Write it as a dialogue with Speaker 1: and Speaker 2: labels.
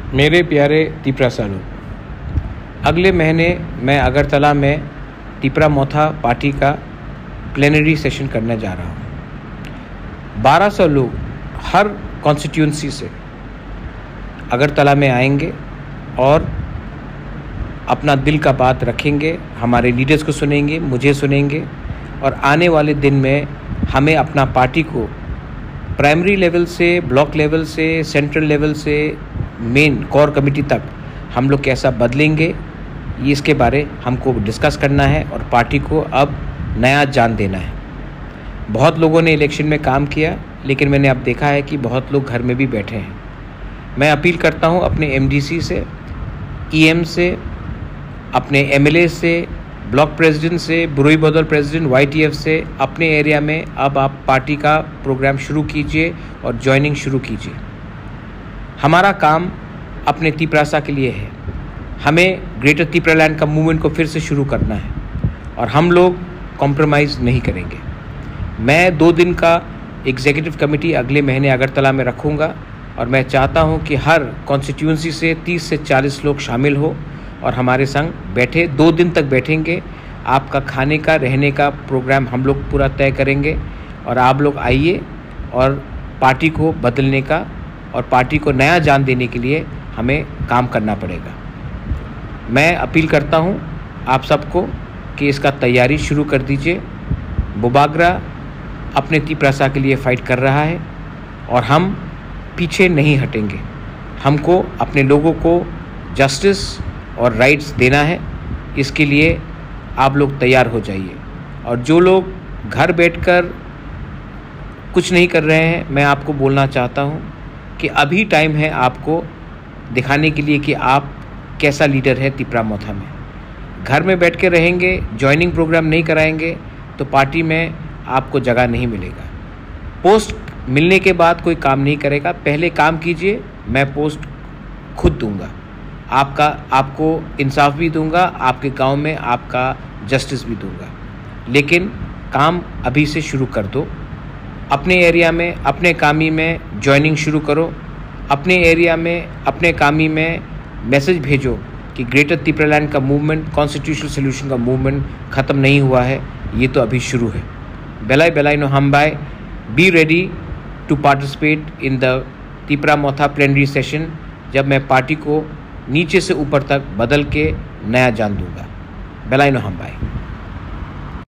Speaker 1: मेरे प्यारे तिपरा सालों, अगले महीने मैं अगरतला में तिपरा मोथा पार्टी का प्लेनरी सेशन करने जा रहा हूँ। 1200 लोग हर कॉन्स्टिट्यूंसी से अगरतला में आएंगे और अपना दिल का बात रखेंगे, हमारे लीडर्स को सुनेंगे, मुझे सुनेंगे और आने वाले दिन में हमें अपना पार्टी को प्राइमरी लेवल से, ब्लॉक लेवल से, सेंट्रल लेवल से, मेन कोर कमेटी तक हम लोग कैसा बदलेंगे, ये इसके बारे हमको डिस्कस करना है और पार्टी को अब नया जान देना है। बहुत लोगों ने इलेक्शन में काम किया, लेकिन मैंने अब देखा है कि बहुत लोग घर में भी बैठे हैं। मैं अपील करता हूँ अपने एमडीसी से, ईएम से, अपने एमएलए से, ब्लॉक प्रेसिडेंट से, बुरुई बदौल प्रेसिडेंट वाईटीएफ से, अपने एरिया में अब आप पार्टी का प्रोग्राम शुरू कीजिए और ज्वाइनिंग शुरू कीजिए। हमारा काम अपने तिपरासा के लिए है। हमें ग्रेटर तिपरा लैंड का मूवमेंट को फिर से शुरू करना है और हम लोग कॉम्प्रोमाइज़ नहीं करेंगे। मैं 2 दिन का एग्जीक्यूटिव कमेटी अगले महीने अगरतला में रखूँगा और मैं चाहता हूँ कि हर कॉन्स्टिट्यूंसी से 30 से 40 लोग शामिल हो और हमारे संग बैठे। 2 दिन तक बैठेंगे। आपका खाने का, रहने का प्रोग्राम हम लोग पूरा तय करेंगे और आप लोग आइए और पार्टी को बदलने का और पार्टी को नया जान देने के लिए हमें काम करना पड़ेगा। मैं अपील करता हूं आप सबको कि इसका तैयारी शुरू कर दीजिए। बुबागरा अपने तिपरासा के लिए फ़ाइट कर रहा है और हम पीछे नहीं हटेंगे। हमको अपने लोगों को जस्टिस और राइट्स देना है। इसके लिए आप लोग तैयार हो जाइए। और जो लोग घर बैठकर कुछ नहीं कर रहे हैं, मैं आपको बोलना चाहता हूं कि अभी टाइम है आपको दिखाने के लिए कि आप कैसा लीडर है तिपरा मोथा में। घर में बैठ के रहेंगे, ज्वाइनिंग प्रोग्राम नहीं कराएंगे तो पार्टी में आपको जगह नहीं मिलेगा। पोस्ट मिलने के बाद कोई काम नहीं करेगा। पहले काम कीजिए, मैं पोस्ट खुद दूंगा, आपको इंसाफ भी दूंगा, आपके गांव में आपका जस्टिस भी दूंगा। लेकिन काम अभी से शुरू कर दो। अपने एरिया में, अपने कामी में ज्वाइनिंग शुरू करो। अपने एरिया में, अपने कामी में मैसेज भेजो कि ग्रेटर तिपरा लैंड का मूवमेंट, कॉन्स्टिट्यूशनल सोल्यूशन का मूवमेंट ख़त्म नहीं हुआ है, ये तो अभी शुरू है। बेलाई बेलाई नो हम बाय, be ready to participate in the Tipra Motha plenary session, जब मैं पार्टी को नीचे से ऊपर तक बदल के नया जान दूंगा। बेलाई नो हम बाय।